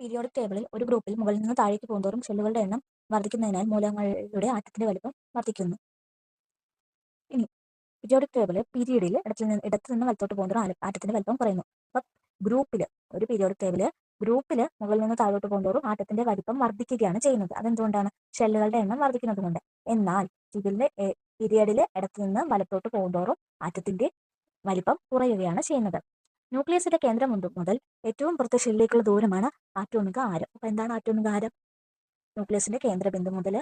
Periodic ടേബിളിൽ ഒരു ഗ്രൂപ്പിൽ മുകളിൽ നിന്ന് താഴേക്ക് പോകുന്തോറും ഷെല്ലുകളുടെ എണ്ണം വർദ്ധിക്കുന്നതിനാൽ മൂലകങ്ങളുടെ ആറ്റത്തിന്റെ വലിപ്പം വർദ്ധിക്കുന്നു. ഇനി പീരിയോഡിക് ടേബിളിൽ പീരീഡിൽ ഇടത്തു നിന്ന് വലത്തോട്ട് പോകുന്നതോറും ആറ്റത്തിന്റെ വലിപ്പം കുറയുന്നു. അപ്പൊ ഒരു പീരിയോഡിക് ടേബിള് ഗ്രൂപ്പിൽ മുകളിൽ നിന്ന് താഴോട്ട് പോകുന്നതോറും ആറ്റത്തിന്റെ വലിപ്പം വർദ്ധിക്കുകയാണ് ചെയ്യുന്നത്. അതെന്തുകൊണ്ടാണ്? ഷെല്ലുകളുടെ എണ്ണം വർദ്ധിക്കുന്നത് കൊണ്ട്. എന്നാൽ ഇതിന്റെ പീരിയഡിൽ ഇടത്തു നിന്ന് വലത്തോട്ട് പോകുന്തോറും ആറ്റത്തിന്റെ വലിപ്പം കുറയുകയാണ് ചെയ്യുന്നത്. ന്യൂക്ലിയസിന്റെ കേന്ദ്രം മുതൽ ഏറ്റവും പുറത്തെ ഷെല്ലിലേക്കുള്ള ദൂരമാണ് ആറ്റോമിക ആരം. അപ്പൊ എന്താണ് ആറ്റോമിക ആരം? ന്യൂക്ലിയസിന്റെ കേന്ദ്രബിന്ദു മുതൽ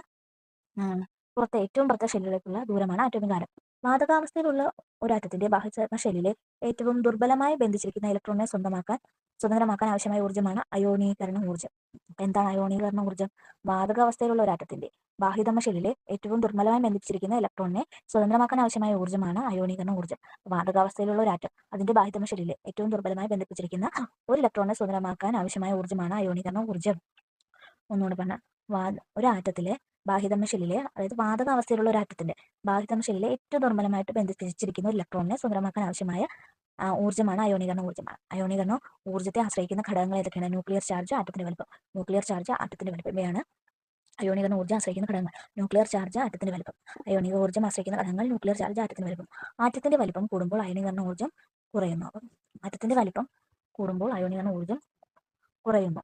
ഏറ്റവും പുറത്തെ ഷെല്ലിലേക്കുള്ള ദൂരമാണ് ആറ്റോമിക ആരം. വാതകാവസ്ഥയിലുള്ള ഒരു ആറ്റത്തിന്റെ ബാഹ്യചാലക ഷെല്ലിലെ ഏറ്റവും ദുർബലമായി ബന്ധിച്ചിരിക്കുന്ന ഇലക്ട്രോണിനെ സ്വതന്ത്രമാക്കാൻ ആവശ്യമായ ഊർജ്ജമാണ് അയോണീകരണ ഊർജ്ജം. എന്താണ് അയോണീകരണ ഊർജ്ജം? വാതകാവസ്ഥയിലുള്ള ഒരു ആറ്റത്തിന്റെ ബാഹ്യതമ ഷെല്ലിലെ ഏറ്റവും ദുർബലമായി ബന്ധിച്ചിരിക്കുന്ന ഇലക്ട്രോണിനെ സ്വതന്ത്രമാക്കാൻ ആവശ്യമായ ഊർജ്ജമാണ് അയോണീകരണ ഊർജ്ജം. വാതകാവസ്ഥയിലുള്ള ഒരു ആറ്റം അതിന്റെ ബാഹ്യതമ ഷെല്ലിലെ ഏറ്റവും ദുർബലമായി ബന്ധിപ്പിച്ചിരിക്കുന്ന ഒരു ഇലക്ട്രോണിനെ സ്വതന്ത്രമാക്കാൻ ആവശ്യമായ ഊർജ്ജമാണ് അയോണീകരണ ഊർജ്ജം. ഒന്നുകൂടെ പറഞ്ഞ ഒരു ആറ്റത്തിലെ ബാഹ്യതമ ഷെല്ലിലെ, അതായത് വാതകാവസ്ഥയിലുള്ള ഒരു ആറ്റത്തിന്റെ ബാഹ്യതമ ഷെല്ലിലെ ഏറ്റവും ദുർബലമായിട്ട് ബന്ധിപ്പിച്ചിരിക്കുന്ന ഒരു ഇലക്ട്രോണിനെ സ്വതന്ത്രമാക്കാൻ ആവശ്യമായ ഊർജ്ജമാണ് അയോണീകരണ ഊർജ്ജമാണ്. അയോണീകരണ ഊർജ്ജത്തെ ആശ്രയിക്കുന്ന ഘടകങ്ങൾ ഏതൊക്കെയാണ്? ന്യൂക്ലിയർ ചാർജ്, ആറ്റത്തിന്റെ വലിപ്പം. ന്യൂക്ലിയർ ചാർജ്, ആറ്റത്തിന്റെ വലിപ്പം ഇവയാണ് അയോണീകരണ ഊർജ്ജം ആശ്രയിക്കുന്ന ഘടകങ്ങൾ. ന്യൂക്ലിയർ ചാർജ്, ആറ്റത്തിന്റെ വലിപ്പം. അയോണിക ഊർജ്ജം ആശ്രയിക്കുന്ന ഘടകങ്ങൾ ന്യൂക്ലിയർ ചാർജ്, ആറ്റത്തിന്റെ വലിപ്പം. ആറ്റത്തിന്റെ വലിപ്പം കൂടുമ്പോൾ അയോണീകരണ ഊർജ്ജം കുറയുന്നു. അപ്പം ആറ്റത്തിന്റെ വലിപ്പം കൂടുമ്പോൾ അയോണീകരണ ഊർജ്ജം കുറയുന്നു.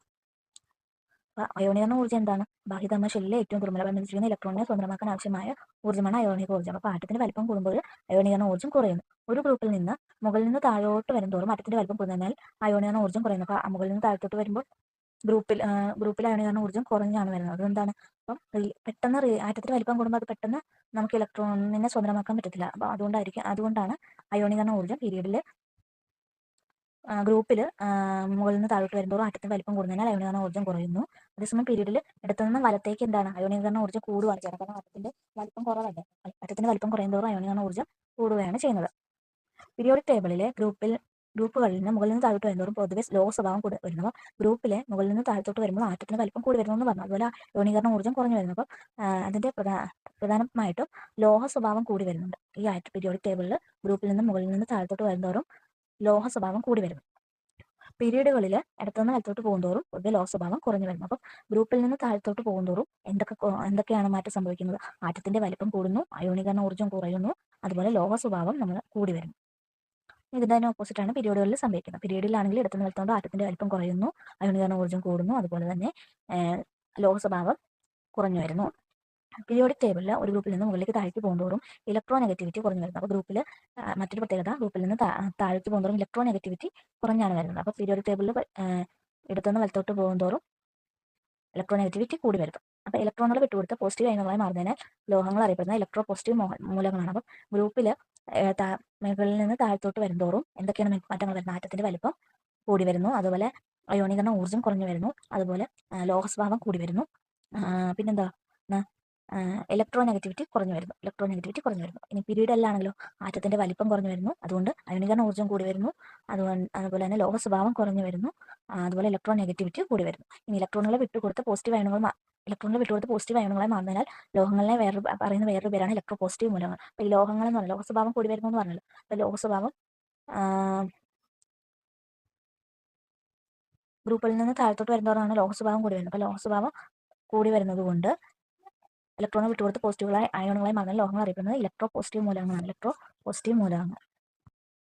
അയോണീകരണ ഊർജ്ജം എന്താണ്? ബാഹ്യതമ ഷെല്ലിലെ ഏറ്റവും ദുർബലമായി ബന്ധിച്ചിരിക്കുന്ന ഇലക്ട്രോണിനെ സ്വതന്ത്രമാക്കാൻ ആവശ്യമായ ഊർജ്ജമാണ് അയോണിക ഊർജ്ജം. അപ്പോൾ ആറ്റത്തിന്റെ വലിപ്പം കൂടുമ്പോൾ അയോണീകരണ ഊർജ്ജം കുറയുന്നു. ഒരു ഗ്രൂപ്പിൽ നിന്ന് മുകളിൽ നിന്ന് താഴോട്ട് വരുന്തോറും ആറ്റത്തിന്റെ വലിപ്പം കൂടുന്നതിനാൽ അയോണീകരണ ഊർജ്ജം കുറയുന്നു. അപ്പോൾ മുകളിൽ നിന്ന് താഴോട്ട് വരുമ്പോൾ ഗ്രൂപ്പിൽ അയോണീകരണ ഊർജ്ജം കുറഞ്ഞാണ് വരുന്നത്. അതെന്താണ്? അപ്പം പെട്ടെന്ന് ആറ്റത്തിന്റെ വലിപ്പം കൂടുമ്പോൾ അത് പെട്ടെന്ന് നമുക്ക് ഇലക്ട്രോണിനെ സ്വതന്ത്രമാക്കാൻ പറ്റത്തില്ല. അപ്പോൾ അതുകൊണ്ടാണ് അയോണീകരണ ഊർജ്ജം പീരീഡിൽ ഗ്രൂപ്പിൽ മുകളിൽ നിന്ന് താഴോട്ട് വരുമ്പോൾ ആറ്റത്തിന്റെ വലിപ്പം കൂടുന്നതിനാൽ അയോണീകരണ ഊർജ്ജം കുറയുന്നു. അതേസമയം പീരീഡിൽ ഇടത്തുനിന്ന് വലത്തേക്ക് എന്താണ്? അയോണീകരണ ഊർജ്ജം കൂടുകയാണ് ചെയ്യുന്നത്. കാരണം ആറ്റത്തിന്റെ വലിപ്പം കുറവല്ലേ. ആറ്റത്തിന്റെ വലിപ്പം കുറയുന്നതോറും അയോണീകരണ ഊർജ്ജം കൂടുകയാണ് ചെയ്യുന്നത്. പീരിയോഡിക് ടേബിളിലെ ഗ്രൂപ്പുകളിൽ നിന്ന് മുകളിൽ നിന്ന് താഴോട്ട് വരുന്നതോറും പൊതുവെ ലോ സ്വഭാവം കൂടി വരുന്നു. ഗ്രൂപ്പിലെ മുകളിൽ നിന്ന് താഴത്തോട്ട് വരുമ്പോൾ ആറ്റത്തിന്റെ വലിപ്പം കൂടി വരുന്നു എന്ന് പറഞ്ഞു. അതുപോലെ അയോണീകരണ ഊർജ്ജം കുറഞ്ഞു വരുന്നു. അപ്പം അതിന്റെ പ്രധാനമായിട്ടും ലോഹ സ്വഭാവം കൂടി വരുന്നുണ്ട്. ഈ പീരിയോഡിക് ടേബിളിൽ ഗ്രൂപ്പിൽ നിന്ന് മുകളിൽ നിന്ന് താഴത്തോട്ട് വരുന്നതോറും ലോഹ സ്വഭാവം കൂടി വരുന്നു. പീരീഡുകളിൽ ഇടത്തുനിന്ന് വലത്തോട്ട് പോകുന്തോറും പൊതുവെ ലോഹ സ്വഭാവം കുറഞ്ഞു വരുന്നു. അപ്പം ഗ്രൂപ്പിൽ നിന്ന് താഴത്തോട്ട് പോകുന്തോറും എന്തൊക്കെയാണ് മാറ്റം സംഭവിക്കുന്നത്? ആറ്റത്തിന്റെ വലിപ്പം കൂടുന്നു, അയോണീകരണ ഊർജ്ജം കുറയുന്നു, അതുപോലെ ലോഹ സ്വഭാവം നമ്മൾ കൂടി വരുന്നു. ഇതിന്റെ ഓപ്പോസിറ്റ് ആണ് പീരീഡുകളിൽ സംഭവിക്കുന്നത്. പീരീഡിലാണെങ്കിൽ ഇടത്തുനിന്ന് വലത്തോട്ട് ആറ്റത്തിന്റെ വലിപ്പം കുറയുന്നു, അയോണീകരണ ഊർജ്ജം കൂടുന്നു, അതുപോലെ തന്നെ ലോഹ സ്വഭാവം കുറഞ്ഞു വരുന്നു. പീരിയോഡിക് ടേബിളിൽ ഒരു ഗ്രൂപ്പിൽ നിന്ന് മുകളിലേക്ക് താഴേക്ക് പോകുന്തോറും ഇലക്ട്രോ നെഗറ്റിവിറ്റി കുറഞ്ഞു വരുന്നത്. അപ്പോൾ ഗ്രൂപ്പിൽ മറ്റൊരു പ്രത്യേകത, ഗ്രൂപ്പിൽ നിന്ന് താഴേക്ക് പോകുന്തോറും ഇലക്ട്രോ നെഗറ്റിവിറ്റി കുറഞ്ഞാണ് വരുന്നത്. അപ്പോൾ പീരിയോഡിക് ടേബിളിൽ ഇടത്തുനിന്ന് വലത്തോട്ട് പോകുന്തോറും ഇലക്ട്രോ നെഗറ്റിവിറ്റി കൂടി വരുന്നു. അപ്പോൾ ഇലക്ട്രോണുകൾ വിട്ടുകൊടുത്ത് പോസിറ്റീവ് അയനുകളായി മാറുന്നതിനാൽ ലോഹങ്ങൾ അറിയപ്പെടുന്ന ഇലക്ട്രോ പോസിറ്റീവ് മൂലകങ്ങളാണ്. അപ്പം ഗ്രൂപ്പിൽ മുകളിൽ നിന്ന് താഴത്തോട്ട് വരുന്തോറും എന്തൊക്കെയാണ് മാറ്റങ്ങൾ വരുന്നത്? ആറ്റത്തിന്റെ വലിപ്പം കൂടി വരുന്നു, അതുപോലെ അയോണീകരണ ഊർജ്ജം കുറഞ്ഞു വരുന്നു, അതുപോലെ ലോഹ സ്വഭാവം കൂടി വരുന്നു, പിന്നെന്താ ഇലക്ട്രോ നെഗറ്റിവിറ്റി കുറഞ്ഞു വരുന്നു. ഇനി പീരീഡല്ലാണെങ്കിലോ ആറ്റത്തിന്റെ വലിപ്പം കുറഞ്ഞു വരുന്നു, അതുകൊണ്ട് അയോണീകരണ ഊർജ്ജം കൂടി വരുന്നു, അതുപോലെ തന്നെ ലോഹ സ്വഭാവം കുറഞ്ഞു വരുന്നു, അതുപോലെ ഇലക്ട്രോ നെഗറ്റിവിറ്റി കൂടി വരുന്നു. ഇനി ഇലക്ട്രോണുകളെ വിട്ടുകൊടുത്ത് പോസിറ്റീവ് അയണുകളായി മാറുന്നതിനാൽ ലോഹങ്ങളെ പറയുന്ന വേറൊരു പേരാണ് ഇലക്ട്രോ പോസിറ്റീവ് മൂലകങ്ങൾ. അപ്പോൾ ഈ ലോഹങ്ങൾ എന്ന് പറഞ്ഞാൽ ലോഹ സ്വഭാവം കൂടി വരുന്നു എന്ന് പറഞ്ഞല്ലോ. അപ്പോൾ ലോഹ സ്വഭാവം ഗ്രൂപ്പിൽ നിന്ന് താഴത്തോട്ട് വരുന്നതോറാണ് ലോഹ സ്വഭാവം കൂടി വരുന്നത്. അപ്പോൾ ലോഹ സ്വഭാവം കൂടി വരുന്നത് കൊണ്ട് ഇലക്ട്രോണുകൾ വിട്ടുകൊടുത്ത് പോസിറ്റീവ് അയോണുകളായി മാറുന്ന ലോഹങ്ങൾ അറിയപ്പെടുന്നത് ഇലക്ട്രോ പോസിറ്റീവ് മൂലകങ്ങളാണ്.